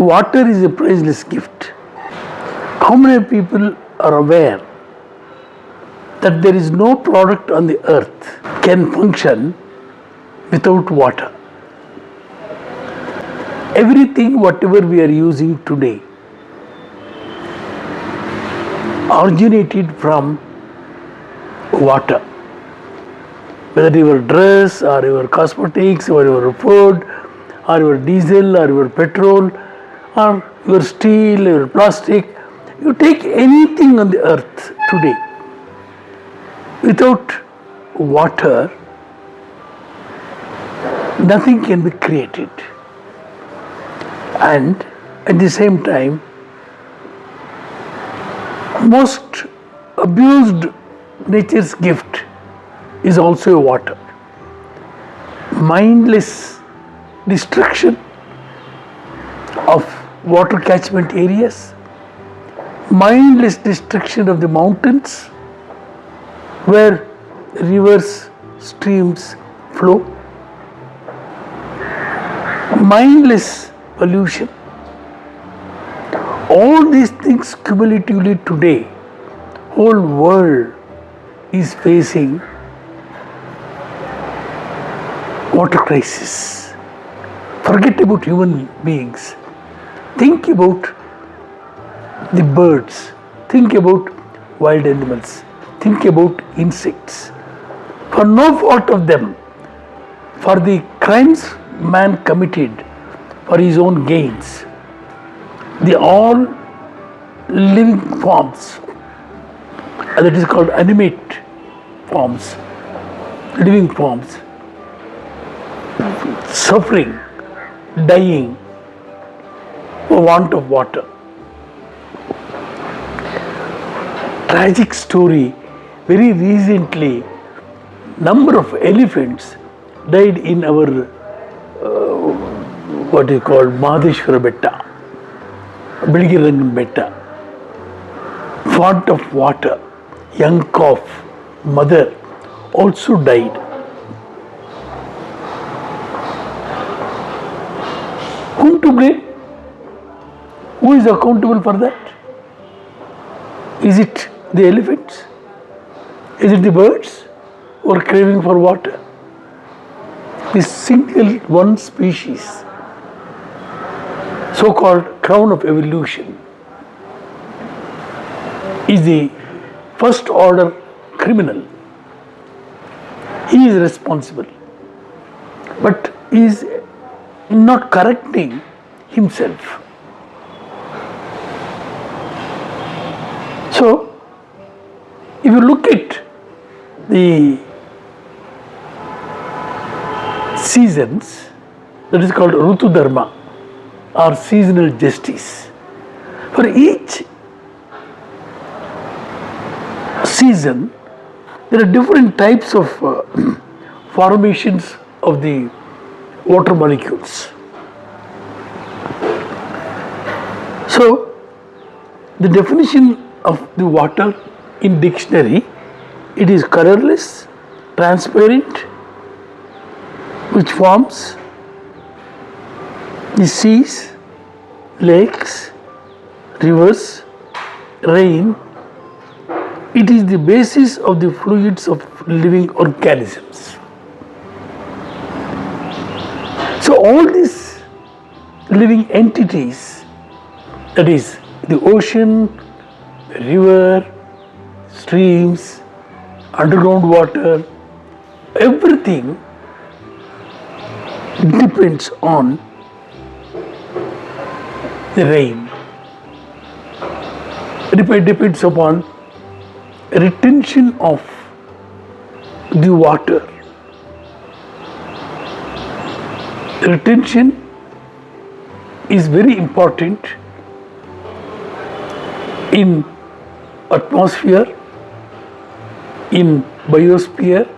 Water is a priceless gift. How many people are aware that there is no product on the earth can function without water? Everything, whatever we are using today, originated from water. Whether your dress or your cosmetics or your food or your diesel or your petrol or your steel or your plastic, you take anything on the earth today, without water, nothing can be created. And at the same time, most abused nature's gift is also water. Mindless destruction of water catchment areas, mindless destruction of the mountains where rivers, streams flow, mindless pollution. All these things cumulatively today, whole world is facing water crisis. Forget about human beings. Think about the birds. Think about wild animals. Think about insects. For no fault of them, for the crimes man committed for his own gains, the all living forms, that is called animate forms, living forms, suffering, dying for want of water. Tragic story, very recently, number of elephants died in our what is called Mahadeshwara Betta, Bilgirangan Betta. Want of water, young calf, mother also died. Whom to blame? Who is accountable for that? Is it the elephants? Is it the birds who are craving for water? This single one species, so-called crown of evolution, is the first order criminal. He is responsible, but he is not correcting himself. So, if you look at the seasons, that is called Rutu Dharma or seasonal justice. For each season, there are different types of formations of the water molecules. So, the definition of the water in dictionary, it is colorless, transparent, which forms the seas, lakes, rivers, rain. It is the basis of the fluids of living organisms. So all these living entities, that is the ocean, the river, streams, underground water, everything depends on the rain. It depends upon retention of the water. Retention is very important in atmosphere, in biosphere,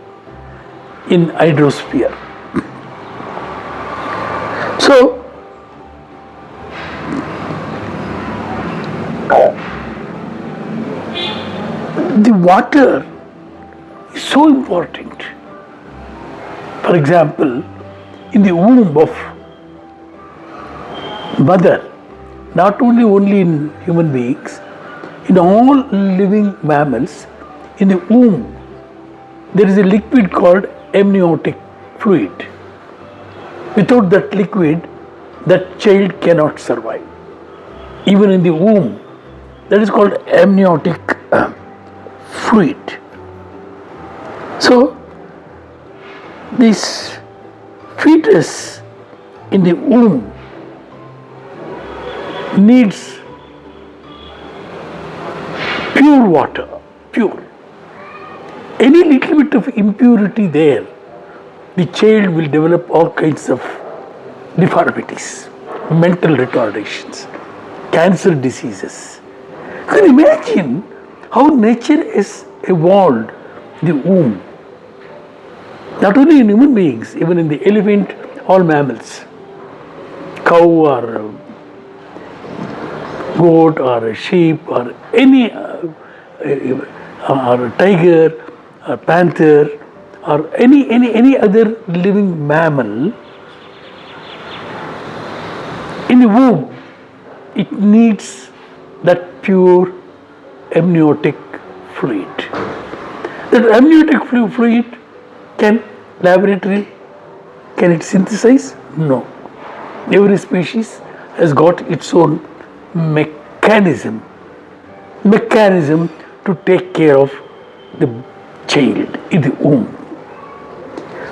in hydrosphere. So, the water is so important. For example, in the womb of mother, not only in human beings, in all living mammals, in the womb, there is a liquid called amniotic fluid. Without that liquid, that child cannot survive. Even in the womb, that is called amniotic fluid. So, this fetus in the womb needs pure water, pure. Any little bit of impurity there, the child will develop all kinds of deformities, mental retardations, cancer diseases. You can imagine how nature has evolved the womb. Not only in human beings, even in the elephant, all mammals, cow or goat or a sheep or any or a tiger or panther or any other living mammal, in the womb it needs that pure amniotic fluid. That amniotic fluid can it synthesize? No. Every species has got its own mechanism to take care of the child in the womb.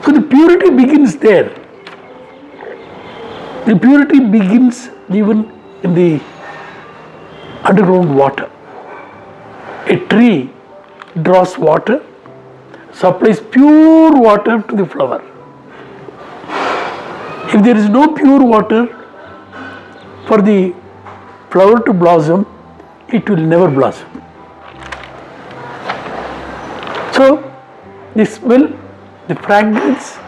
So the purity begins there. The purity begins even in the underground water. A tree draws water, supplies pure water to the flower. If there is no pure water for the flower to blossom, it will never blossom. So, the smell, the fragrance,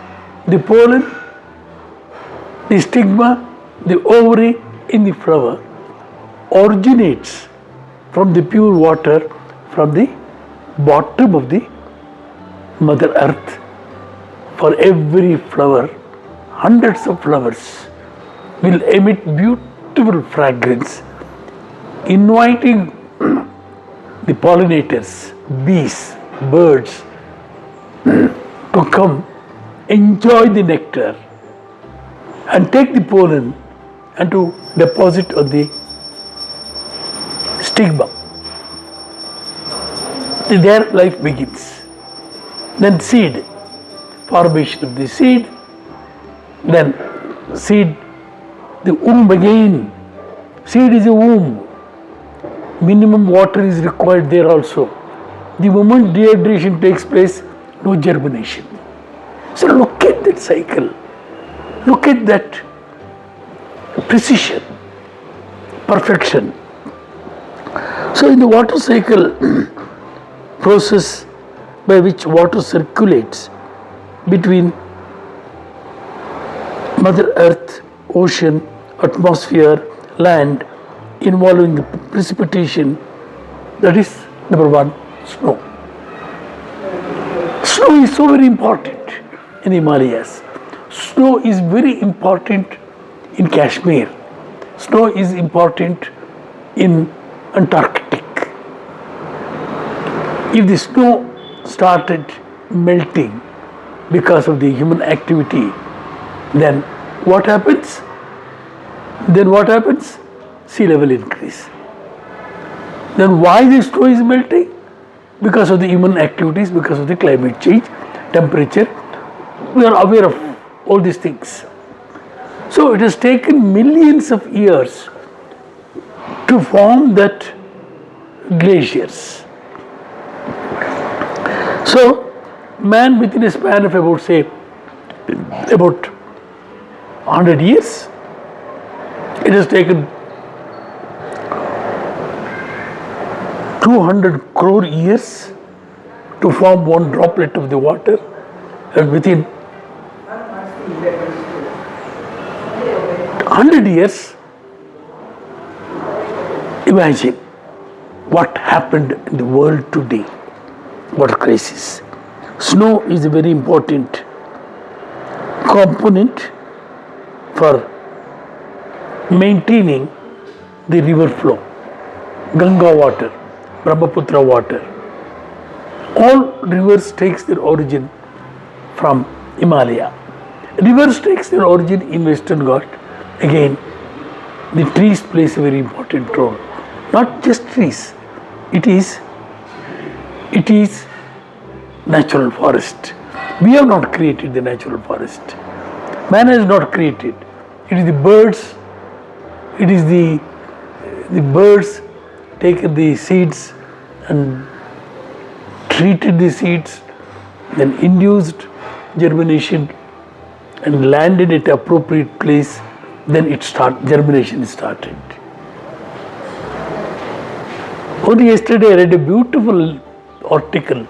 the pollen, the stigma, the ovary in the flower originates from the pure water from the bottom of the Mother Earth. For every flower, hundreds of flowers will emit beautiful fragrance, inviting the pollinators, bees, birds to come enjoy the nectar and take the pollen and to deposit on the stigma. There life begins. Then seed, formation of the seed, then seed, the womb again. Seed is a womb. Minimum water is required there also. The moment dehydration takes place, no germination. So look at that cycle. Look at that precision, perfection. So in the water cycle process by which water circulates between Mother Earth, ocean, atmosphere, land, involving the precipitation, that is number one, snow. Snow is so very important in the Himalayas. Snow is very important in Kashmir. Snow is important in Antarctic. If the snow started melting because of the human activity, then what happens? Sea level increase. Then why the snow is melting? Because of the human activities, because of the climate change, temperature. We are aware of all these things. So it has taken millions of years to form that glaciers. So man, within a span of about 100 years, it has taken 200 crore years to form one droplet of the water, and within 100 years, imagine what happened in the world today. Water crisis. Snow is a very important component for maintaining the river flow, Ganga water, Brahmaputra water. All rivers takes their origin from Himalaya. Rivers takes their origin in Western Ghat. Again, the trees plays a very important role. Not just trees, it is natural forest. We have not created the natural forest. Man has not created. It is the birds. It is the birds taken the seeds and treated the seeds, then induced germination and landed at appropriate place. Then germination started. Only yesterday I read a beautiful article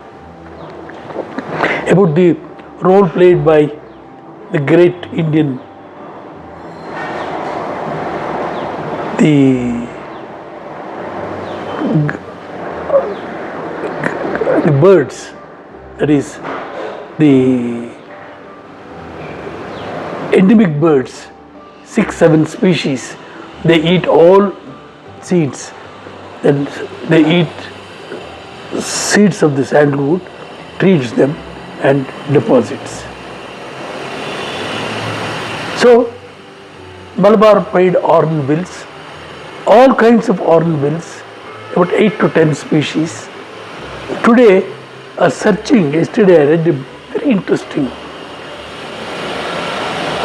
about the role played by the great Indian, the birds, that is the endemic birds, 6-7 species, they eat all seeds, and they eat seeds of the sandalwood, treats them and deposits. So, Malabar pied hornbills, all kinds of hornbills, about 8 to 10 species. Today, yesterday I read a very interesting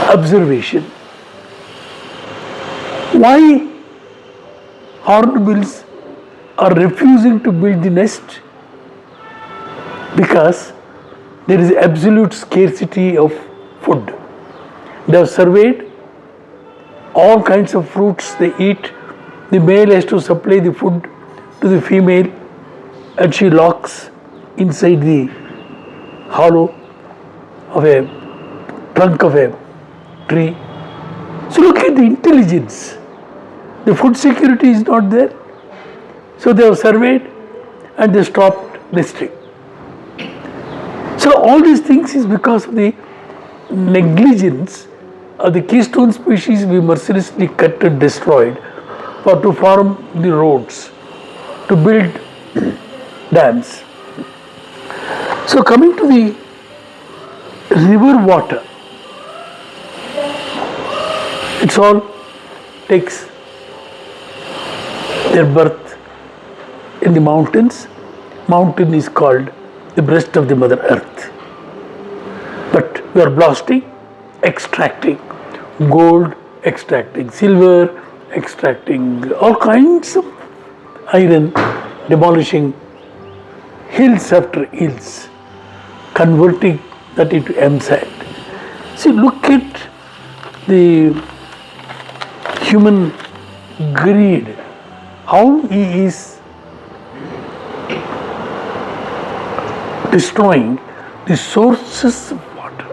observation. Why hornbills are refusing to build the nest? Because there is absolute scarcity of food. They have surveyed all kinds of fruits they eat. The male has to supply the food to the female, and she locks inside the hollow of a trunk of a tree. So look at the intelligence. The food security is not there. So they have surveyed and they stopped nesting. So all these things is because of the negligence of the keystone species we mercilessly cut and destroyed to form the roads, to build dams. So coming to the river water, it's all takes their birth in the mountains. Mountain is called the breast of the Mother Earth. But we are blasting, extracting gold, extracting silver, extracting all kinds of iron, demolishing hills after hills, converting that into M sand. See, look at the human greed, how he is destroying the sources of water.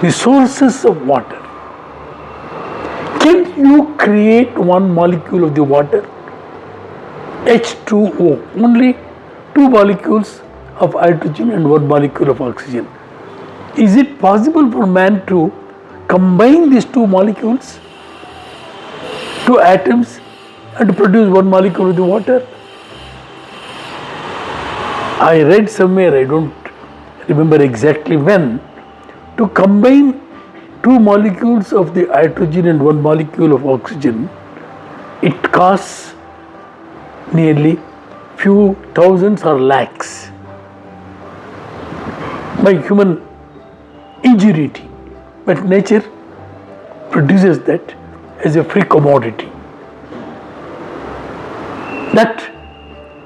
The sources of water. Can you create one molecule of the water? H2O, only 2 molecules of hydrogen and 1 molecule of oxygen. Is it possible for man to combine these 2 molecules, 2 atoms, and to produce 1 molecule of the water? I read somewhere, I don't remember exactly when, to combine 2 molecules of the hydrogen and 1 molecule of oxygen, it costs nearly few thousands or lakhs by human ingenuity. But nature produces that as a free commodity. That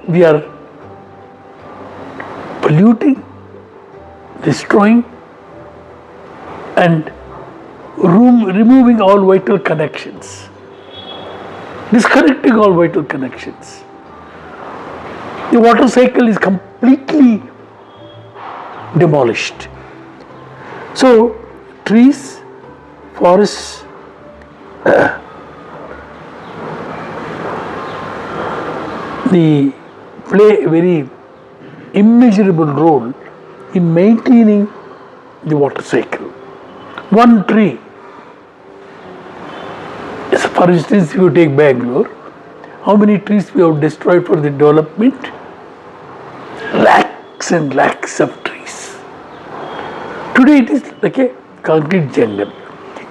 we are polluting, destroying, and removing all vital connections, disconnecting all vital connections. The water cycle is completely demolished. So, trees, forests, they play a very immeasurable role in maintaining the water cycle. One tree, for instance, if you take Bangalore, How many trees we have destroyed for the development? Lakhs and lakhs of trees. Today it is like a concrete jungle.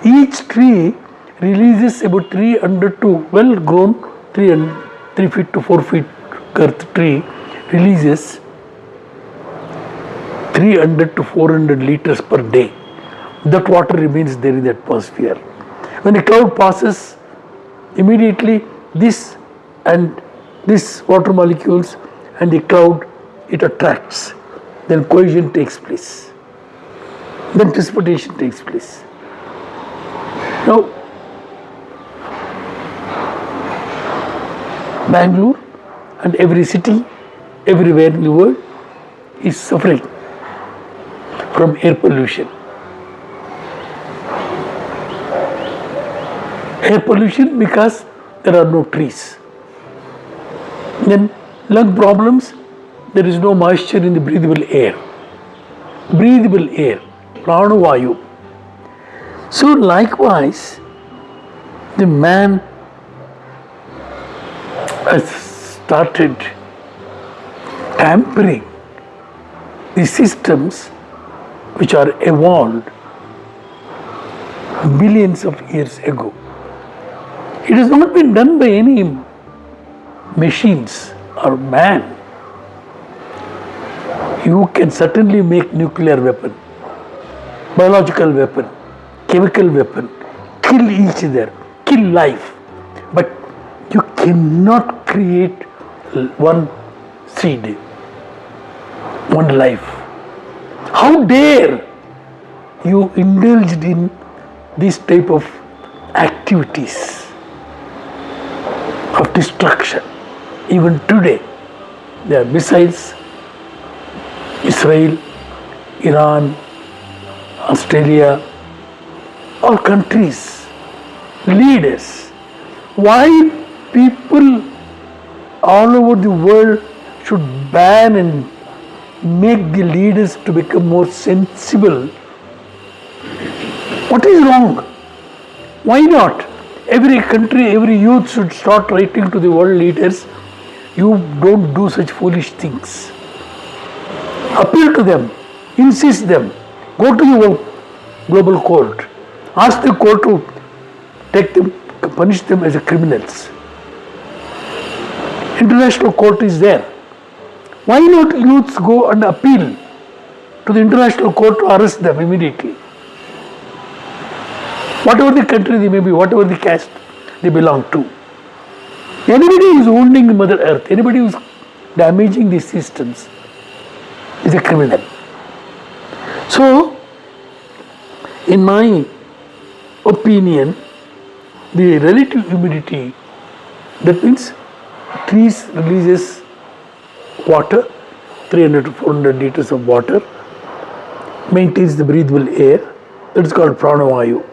Each tree releases about 300 to well grown 3 feet to 4 feet girth tree releases 300 to 400 liters per day. That water remains there in the atmosphere. When a cloud passes, immediately this and this water molecules and the cloud, it attracts. Then cohesion takes place. Then precipitation takes place. Now, Bangalore and every city, everywhere in the world is suffering from air pollution. Air pollution because there are no trees. Then lung problems, there is no moisture in the breathable air. Breathable air, pranavayu. So likewise, the man has started tampering the systems which are evolved billions of years ago. It has not been done by any machines or man. You can certainly make nuclear weapon, biological weapon, chemical weapon, kill each other, kill life, but you cannot create one seed, one life. How dare you indulged in this type of activities of destruction? Even today, there are missiles, Israel, Iran, Australia, all countries, leaders. Why people all over the world should ban and make the leaders to become more sensible? What is wrong? Why not? Every country, every youth should start writing to the world leaders, you don't do such foolish things. Appeal to them, insist them, go to the global court, ask the court to take them, punish them as criminals. International court is there. Why not youths go and appeal to the international court to arrest them immediately? Whatever the country they may be, whatever the caste they belong to. Anybody who is wounding Mother Earth, anybody who is damaging these systems is a criminal. So, in my opinion, the relative humidity, that means trees releases water, 300 to 400 liters of water, maintains the breathable air, that is called pranavayu.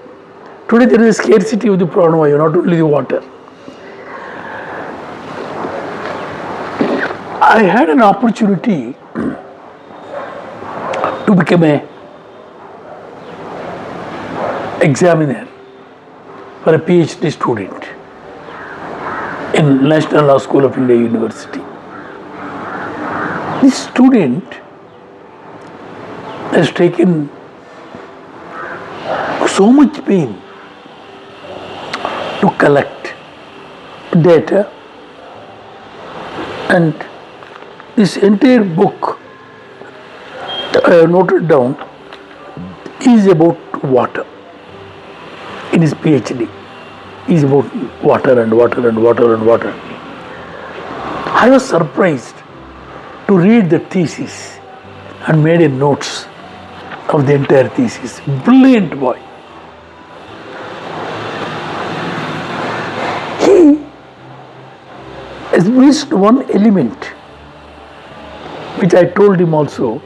Today there is a scarcity of the pranavayu, not only the water. I had an opportunity to become a examiner for a PhD student in National Law School of India University. This student has taken so much pain to collect data, and this entire book I have noted down is about water. In his PhD, is about water and water and water and water. I was surprised to read the thesis and made a notes of the entire thesis. Brilliant boy. He has missed one element, which I told him also.